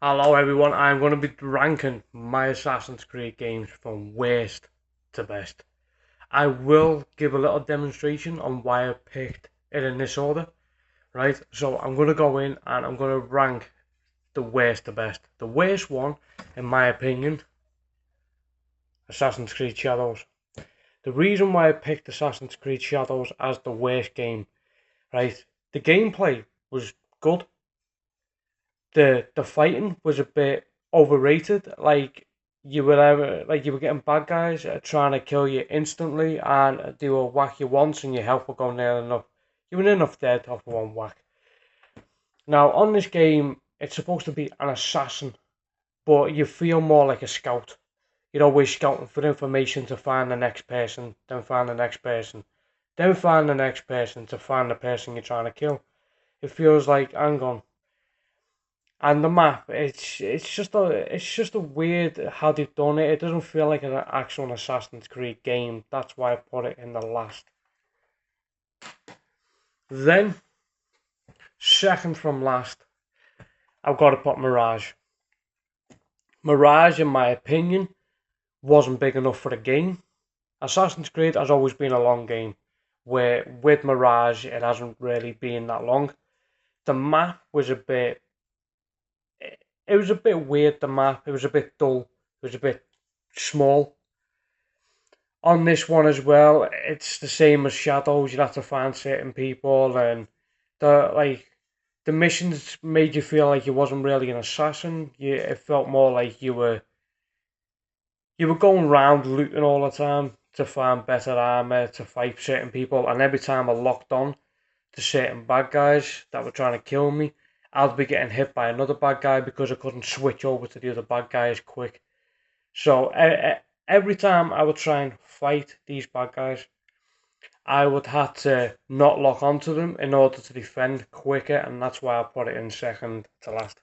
Hello everyone, I'm going to be ranking my Assassin's Creed games from worst to best. I will give a little demonstration on why I picked it in this order, right? So I'm going to go in and I'm going to rank the worst to best. The worst one, in my opinion, Assassin's Creed Shadows. The reason why I picked Assassin's Creed Shadows as the worst game, right? The gameplay was good. The fighting was a bit overrated. You were getting bad guys trying to kill you instantly, and they will whack you once, and your health will go near enough. You were enough dead off one whack. Now on this game, it's supposed to be an assassin, but you feel more like a scout. You're always scouting for information to find the next person, then find the next person, then find the next person to find the person you're trying to kill. It feels like, hang on, and the map, it's just a weird how they've done it. It doesn't feel like an actual Assassin's Creed game. That's why I put it in the last. Then, second from last, I've got to put Mirage. Mirage, in my opinion, wasn't big enough for the game. Assassin's Creed has always been a long game, where with Mirage it hasn't really been that long. The map was a bit. It was a bit weird. The map. It was a bit dull. It was a bit small. On this one as well, it's the same as Shadows. You have to find certain people, and the missions made you feel like you wasn't really an assassin. It felt more like you were going around looting all the time to find better armor to fight certain people, and every time I locked on to certain bad guys that were trying to kill me, I'd be getting hit by another bad guy because I couldn't switch over to the other bad guys quick. So every time I would try and fight these bad guys, I would have to not lock onto them in order to defend quicker, and that's why I put it in second to last.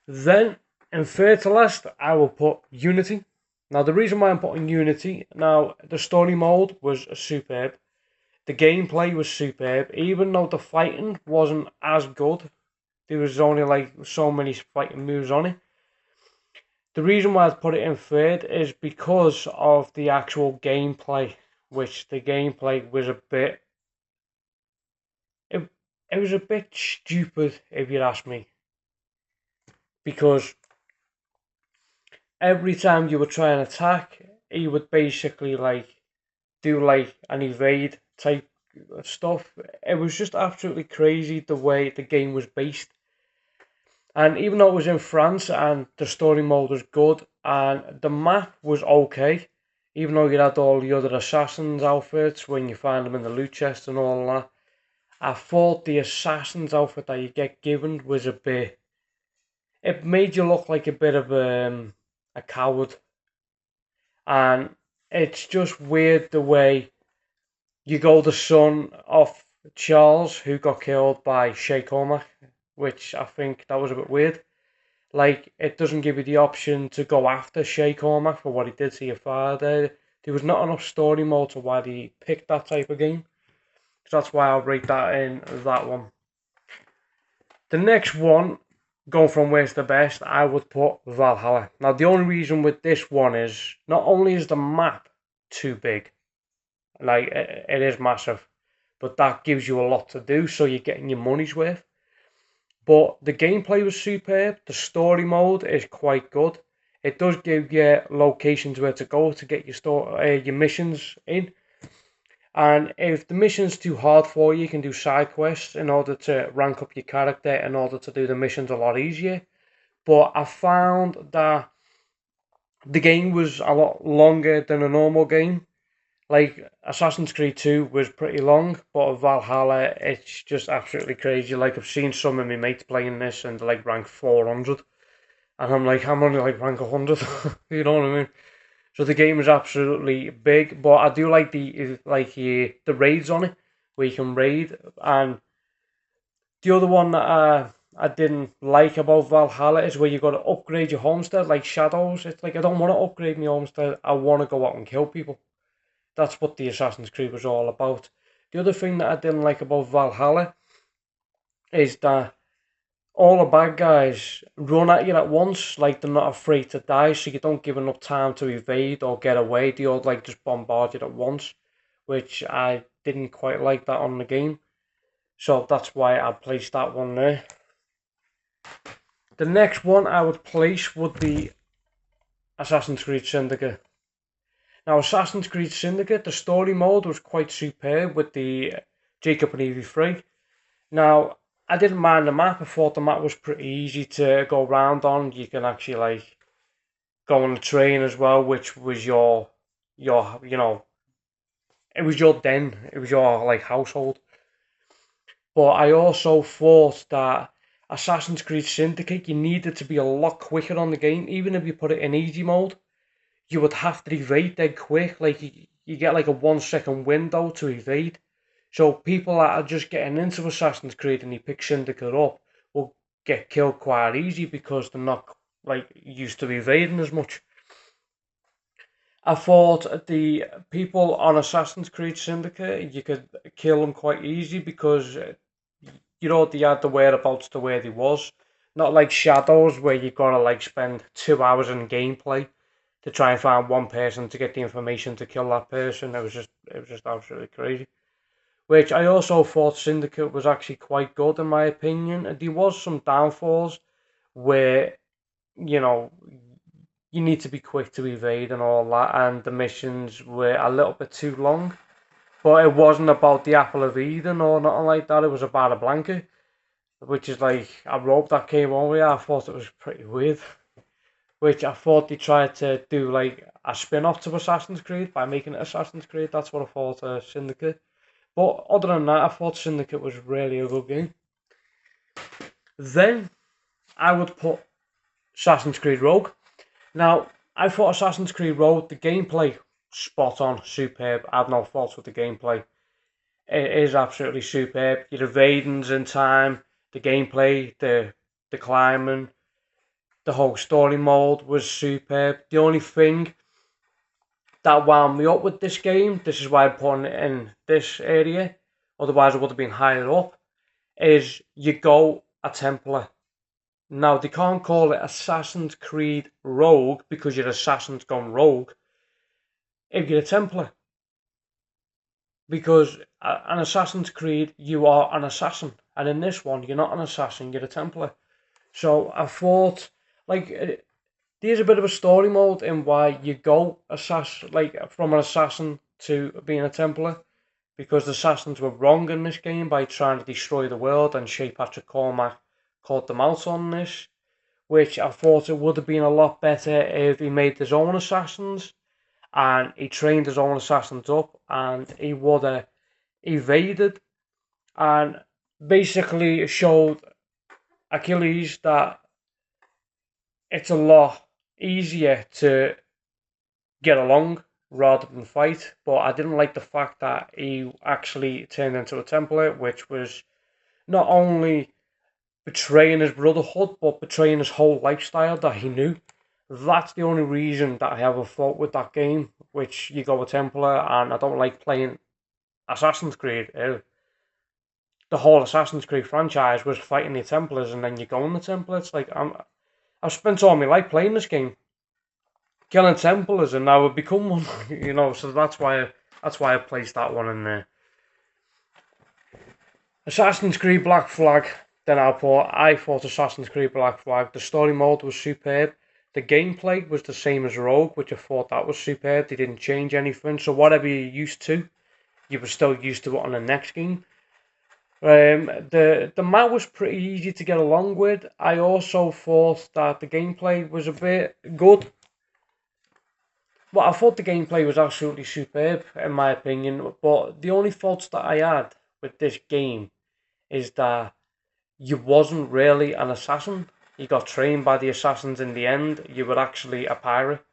Then, in third to last, I will put Unity. Now, the reason why I'm putting Unity, now, the story mode was superb. The gameplay was superb, even though the fighting wasn't as good. There was only like so many fighting moves on it. The reason why I'd put it in third is because of the actual gameplay, which the gameplay was a bit. It, it was a bit stupid, if you ask me, because every time you would try and attack, you would basically do like an evade type stuff. It was just absolutely crazy the way the game was based. And even though it was in France and the story mode was good and the map was okay, even though you had all the other assassins outfits when you find them in the loot chest and all that, I thought the assassin's outfit that you get given was a bit. It made you look like a bit of a coward, and it's just weird the way you go the son of Charles who got killed by Shay Cormac, which I think that was a bit weird. Like, it doesn't give you the option to go after Shay Cormac for what he did to your father. There was not enough story mode to why they picked that type of game. So that's why I'll rate that in that one. The next one, going from worst to best, I would put Valhalla. Now, the only reason with this one is not only is the map too big, like it is massive, but that gives you a lot to do, so you're getting your money's worth. But the gameplay was superb. The story mode is quite good. It does give you locations where to go to get your missions in. And if the mission's too hard for you, you can do side quests in order to rank up your character in order to do the missions a lot easier. But I found that the game was a lot longer than a normal game. Like Assassin's Creed 2 was pretty long, but Valhalla, it's just absolutely crazy. Like, I've seen some of my mates playing this and they're like rank 400, and I'm like, I'm only like rank 100. You know what I mean? So the game is absolutely big, but I do like the raids on it, where you can raid. And the other one that I didn't like about Valhalla is where you got to upgrade your homestead, like Shadows. It's like, I don't want to upgrade my homestead. I want to go out and kill people. That's what the Assassin's Creed was all about. The other thing that I didn't like about Valhalla is that all the bad guys run at you at once, like they're not afraid to die, so you don't give enough time to evade or get away. They all like just bombard you at once, which I didn't quite like that on the game. So that's why I placed that one there. The next one I would place would be Assassin's Creed Syndicate. Now, Assassin's Creed Syndicate, the story mode was quite superb with the Jacob and Evie Frey. Now, I didn't mind the map. I thought the map was pretty easy to go around on. You can actually like go on the train as well, which was your it was your den. It was your like household. But I also thought that Assassin's Creed Syndicate, you needed to be a lot quicker on the game. Even if you put it in easy mode, you would have to evade dead quick. Like you get like a 1 second window to evade. So people that are just getting into Assassin's Creed and they pick Syndicate up will get killed quite easy because they're not like used to evading as much. I thought the people on Assassin's Creed Syndicate you could kill them quite easy because you already had the whereabouts to where they was. Not like Shadows where you gotta like spend 2 hours in gameplay to try and find one person to get the information to kill that person. It was just absolutely crazy. Which I also thought Syndicate was actually quite good in my opinion. There was some downfalls where you know you need to be quick to evade and all that, and the missions were a little bit too long. But it wasn't about the Apple of Eden or nothing like that. It was about a blanket, which is like a rope that came over here. I thought it was pretty weird. Which I thought they tried to do like a spin off to Assassin's Creed by making it Assassin's Creed. That's what I thought Syndicate. But other than that, I thought Syndicate was really a good game. Then I would put Assassin's Creed Rogue. Now, I thought Assassin's Creed Rogue, the gameplay, spot on, superb. I have no faults with the gameplay. It is absolutely superb. Your evadings in time, the gameplay, the climbing, the whole story mode was superb. The only thing that wound me up with this game, this is why I'm putting it in this area, otherwise it would have been higher up, is you go a Templar. Now, they can't call it Assassin's Creed Rogue because your assassin's gone rogue if you're a Templar. Because an Assassin's Creed, you are an assassin. And in this one, you're not an assassin, you're a Templar. So I thought, like, there's a bit of a story mode in why you go like from an assassin to being a Templar. Because the assassins were wrong in this game by trying to destroy the world, and Shay Patrick Cormac called them out on this. Which I thought it would have been a lot better if he made his own assassins and he trained his own assassins up and he would have evaded and basically showed Achilles that it's a lot easier to get along rather than fight. But I didn't like the fact that he actually turned into a Templar, which was not only betraying his brotherhood, but betraying his whole lifestyle that he knew. That's the only reason that I have a fault with that game, which you go with Templar, and I don't like playing Assassin's Creed. The whole Assassin's Creed franchise was fighting the Templars, and then you go in the Templars. Like I've spent all my life playing this game, killing Templars, and now I've become one. So that's why I placed that one in there. Assassin's Creed Black Flag. Then I thought Assassin's Creed Black Flag. The story mode was superb. The gameplay was the same as Rogue, which I thought that was superb. They didn't change anything. So whatever you're used to, you were still used to it on the next game. The map was pretty easy to get along with. I also thought that the gameplay was a bit good. Well, I thought the gameplay was absolutely superb, in my opinion. But the only faults that I had with this game is that you wasn't really an assassin. You got trained by the assassins in the end. You were actually a pirate.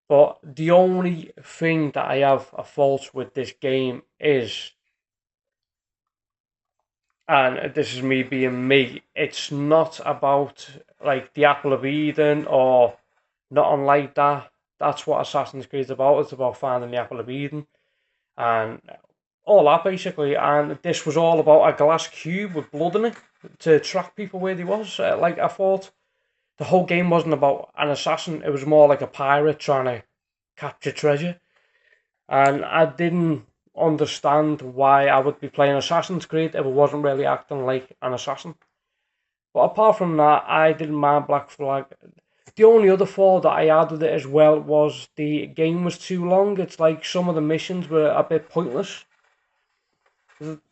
But the only thing that I have a fault with this game is, and this is me being me, it's not about like the Apple of Eden or not unlike that. That's what Assassin's Creed is about. It's about finding the Apple of Eden and all that basically. And this was all about a glass cube with blood in it. to track people where they was. Like I thought the whole game wasn't about an assassin; it was more like a pirate trying to capture treasure. And I didn't understand why I would be playing Assassin's Creed if it wasn't really acting like an assassin. But apart from that, I didn't mind Black Flag. The only other fault that I had with it as well was the game was too long. It's like some of the missions were a bit pointless.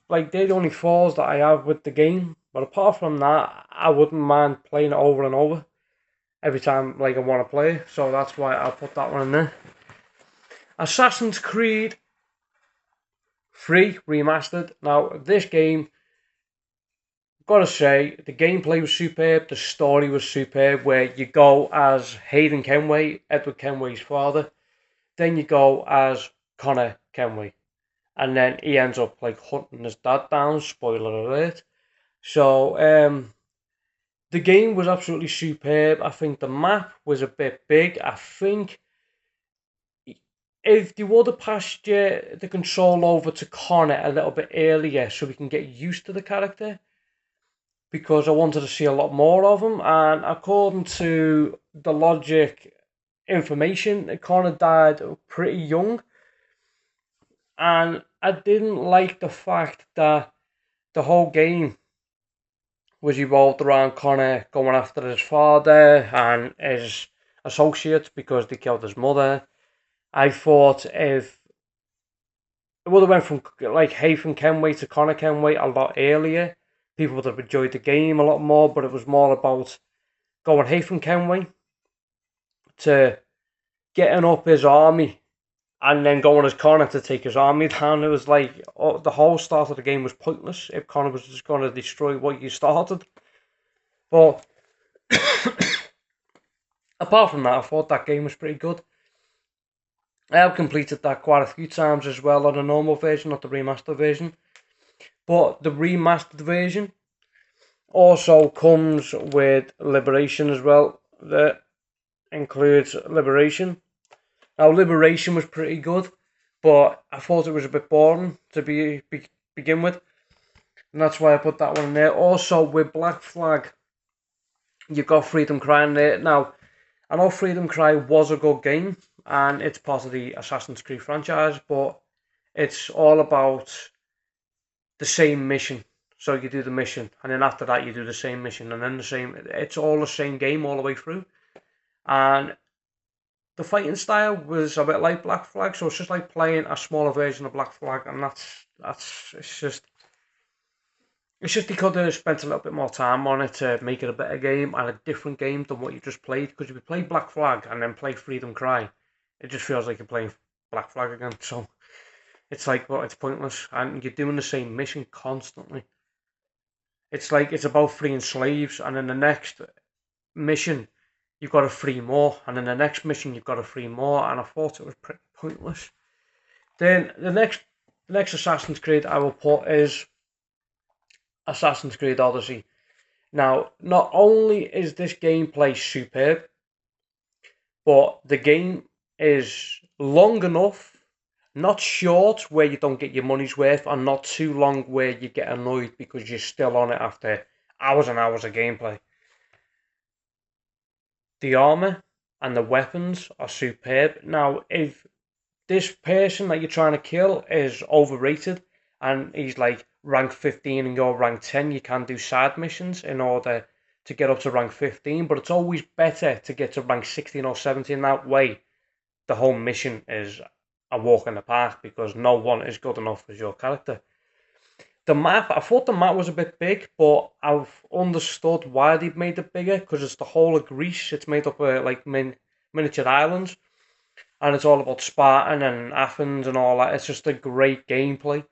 Like they're the only flaws that I have with the game. But apart from that, I wouldn't mind playing it over and over every time like I want to play. So that's why I put that one in there. Assassin's Creed 3 Remastered. Now this game, gotta say, the gameplay was superb, the story was superb, where you go as Hayden Kenway, Edward Kenway's father, then you go as Connor Kenway, and then he ends up like hunting his dad down, spoiler alert. So, the game was absolutely superb. I think the map was a bit big. I think if they would have passed the control over to Connor a little bit earlier so we can get used to the character, because I wanted to see a lot more of him. And according to the logic information, Connor died pretty young. And I didn't like the fact that the whole game was evolved around Connor going after his father and his associates because they killed his mother. I thought if it would have went from like Hayden Kenway to Connor Kenway a lot earlier, people would have enjoyed the game a lot more. But it was more about going Hayden Kenway to getting up his army and then going as Connor to take his army down. It was like the whole start of the game was pointless if Connor was just going to destroy what you started. But apart from that, I thought that game was pretty good. I have completed that quite a few times as well on the normal version, not the remastered version. But the remastered version also comes with Liberation as well. That includes Liberation. Now, Liberation was pretty good, but I thought it was a bit boring to begin with. And that's why I put that one in there. Also, with Black Flag, you've got Freedom Cry in there. Now, I know Freedom Cry was a good game, and it's part of the Assassin's Creed franchise, but it's all about the same mission. So you do the mission, and then after that you do the same mission, and then the same. It's all the same game all the way through, and the fighting style was a bit like Black Flag, so it's just like playing a smaller version of Black Flag, and that's it's just they could have spent a little bit more time on it to make it a better game and a different game than what you just played. Because if you play Black Flag and then play Freedom Cry, it just feels like you're playing Black Flag again. So it's like, well, it's pointless, and you're doing the same mission constantly. It's like it's about freeing slaves, and then the next mission you've got to free more, and then the next mission you've got to free more, and I thought it was pretty pointless. Then the next Assassin's Creed I will put is Assassin's Creed Odyssey. Now, not only is this gameplay superb, but the game is long enough, not short where you don't get your money's worth, and not too long where you get annoyed because you're still on it after hours and hours of gameplay. The armor and the weapons are superb. Now, if this person that you're trying to kill is overrated and he's like rank 15 and you're rank 10, you can do side missions in order to get up to rank 15, but it's always better to get to rank 16 or 17. That way, the whole mission is a walk in the park because no one is good enough as your character. The map, I thought the map was a bit big, but I've understood why they've made it bigger because it's the whole of Greece. It's made up of like miniature islands, and it's all about Spartan and Athens and all that. It's just a great gameplay.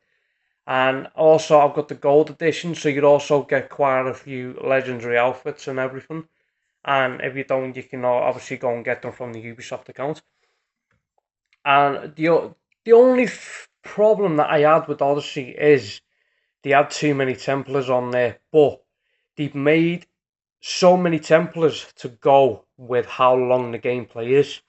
And also, I've got the gold edition, so you'd also get quite a few legendary outfits and everything. And if you don't, you can obviously go and get them from the Ubisoft account. And the only problem that I had with Odyssey is they had too many Templars on there, but they've made so many Templars to go with how long the gameplay is.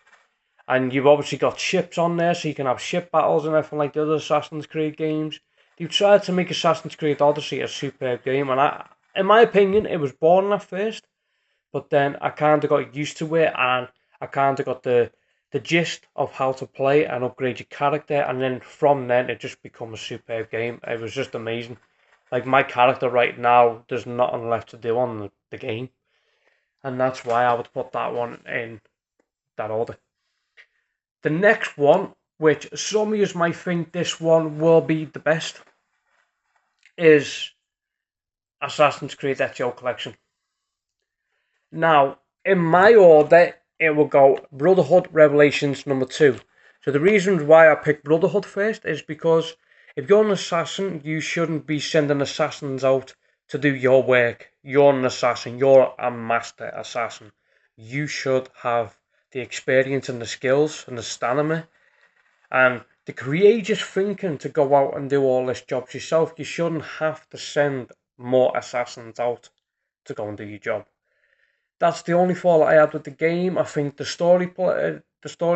And you've obviously got ships on there, so you can have ship battles and everything like the other Assassin's Creed games. They've tried to make Assassin's Creed Odyssey a superb game, and In my opinion, it was boring at first, but then I kind of got used to it, and I kind of got the gist of how to play and upgrade your character, and then from then it just become a superb game. It was just amazing. Like my character right now, there's nothing left to do on the game, and that's why I would put that one in that order. The next one, which some of you might think this one will be the best, is Assassin's Creed Ezio Collection. Now, in my order, it will go Brotherhood Revelations number 2. So the reason why I picked Brotherhood first is because if you're an assassin, you shouldn't be sending assassins out to do your work. You're an assassin. You're a master assassin. You should have the experience and the skills and the stamina and the courageous thinking to go out and do all this jobs yourself. You shouldn't have to send more assassins out to go and do your job. That's the only fault I had with the game. I think the story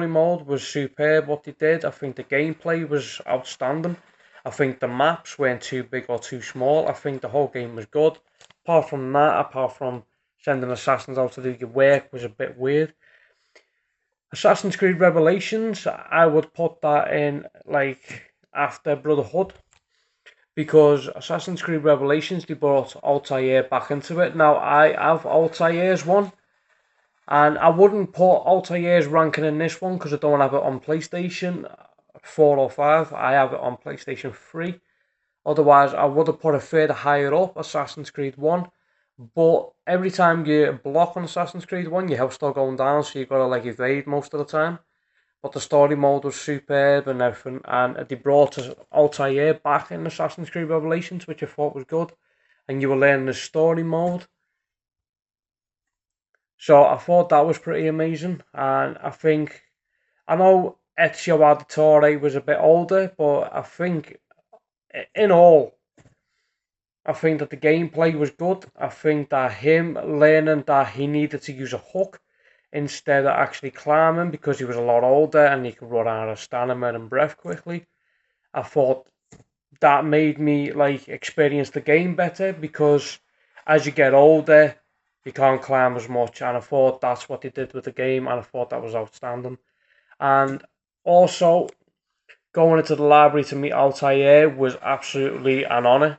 mode was superb. What they did, I think the gameplay was outstanding. I think the maps weren't too big or too small. I think the whole game was good. Apart from sending assassins out to do your work, was a bit weird. Assassin's Creed Revelations, I would put that in like after Brotherhood, because Assassin's Creed Revelations, they brought Altair back into it. Now I have Altair's one, and I wouldn't put Altair's ranking in this one because I don't have it on PlayStation 4 or 5. I have it on PlayStation 3. Otherwise, I would have put it further higher up, Assassin's Creed 1. But every time you block on Assassin's Creed 1, your health's still going down, so you've got to like evade most of the time. But the story mode was superb and everything, and they brought Altair back in Assassin's Creed Revelations, which I thought was good. And you were learning the story mode. So I thought that was pretty amazing, and I know Ezio Auditore was a bit older, but I think in all, I think that the gameplay was good. I think that him learning that he needed to use a hook instead of actually climbing because he was a lot older and he could run out of stamina and breath quickly. I thought that made me like experience the game better because as you get older, you can't climb as much, and I thought that's what they did with the game, and I thought that was outstanding. And also, going into the library to meet Altair was absolutely an honour.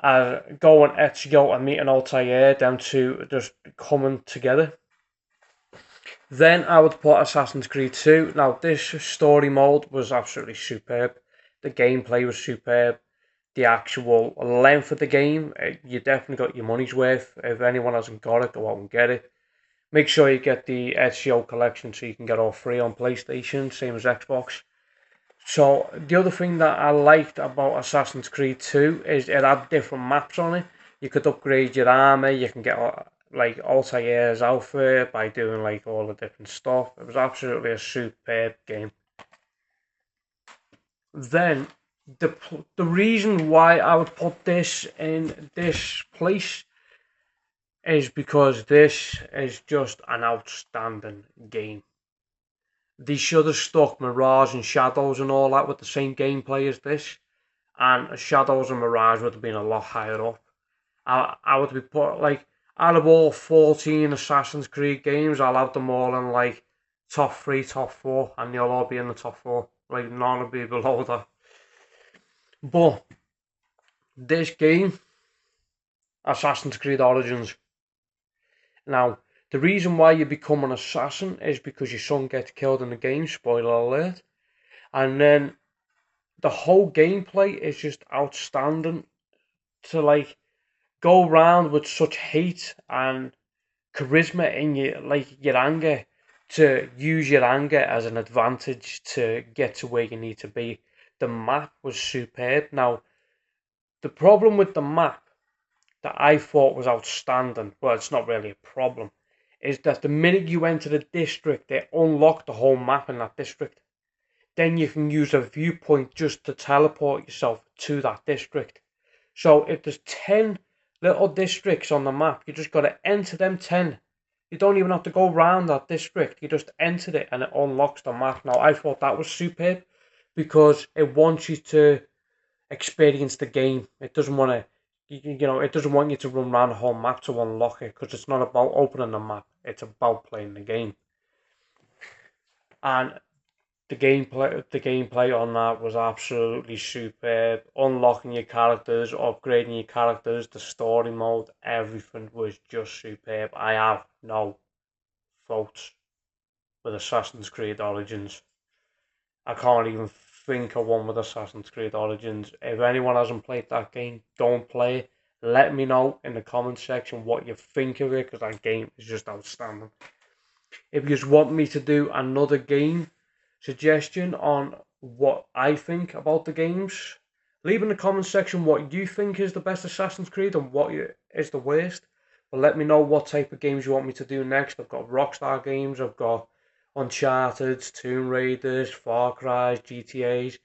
Going Ezio and meeting Altair, them two just coming together. Then I would put Assassin's Creed 2. Now, this story mode was absolutely superb. The gameplay was superb. The actual length of the game, you definitely got your money's worth. If anyone hasn't got it, go out and get it. Make sure you get the Ezio collection so you can get all free on PlayStation, same as Xbox. So the other thing that I liked about Assassin's Creed 2 is it had different maps on it. You could upgrade your armor, you can get like Altair's outfit by doing like all the different stuff. It was absolutely a superb game. Then the reason why I would put this in this place is because this is just an outstanding game. They should have stuck Mirage and Shadows and all that with the same gameplay as this, and Shadows and Mirage would have been a lot higher up. I would be put like out of all 14 Assassin's Creed games, I'll have them all in like top 3, top 4, and they'll all be in the top 4. Like none will be below that. But this game, Assassin's Creed Origins. Now, the reason why you become an assassin is because your son gets killed in the game, spoiler alert. And then the whole gameplay is just outstanding to like go around with such hate and charisma in your anger, to use your anger as an advantage to get to where you need to be. The map was superb. Now, the problem with the map that I thought was outstanding, well, it's not really a problem, is that the minute you enter the district, they unlock the whole map in that district. Then you can use a viewpoint just to teleport yourself to that district. So if there's 10 little districts on the map, you just got to enter them 10. You don't even have to go around that district. You just enter it and it unlocks the map. Now, I thought that was superb because it wants you to experience the game. It doesn't want to it doesn't want you to run around the whole map to unlock it because it's not about opening the map. It's about playing the game. And the gameplay on that was absolutely superb. Unlocking your characters, upgrading your characters, the story mode, everything was just superb. I have no faults with Assassin's Creed Origins. I can't even think of one with Assassin's Creed Origins. If anyone hasn't played that game, don't play it. Let me know in the comment section what you think of it, because that game is just outstanding. If you just want me to do another game suggestion on what I think about the games, leave in the comment section what you think is the best Assassin's Creed and what is the worst. But let me know what type of games you want me to do next. I've got Rockstar games, I've got Uncharted, Tomb Raiders, Far Cry's, GTA's.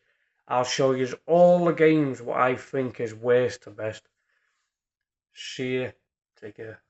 I'll show you all the games what I think is worst to best. See you. Take care.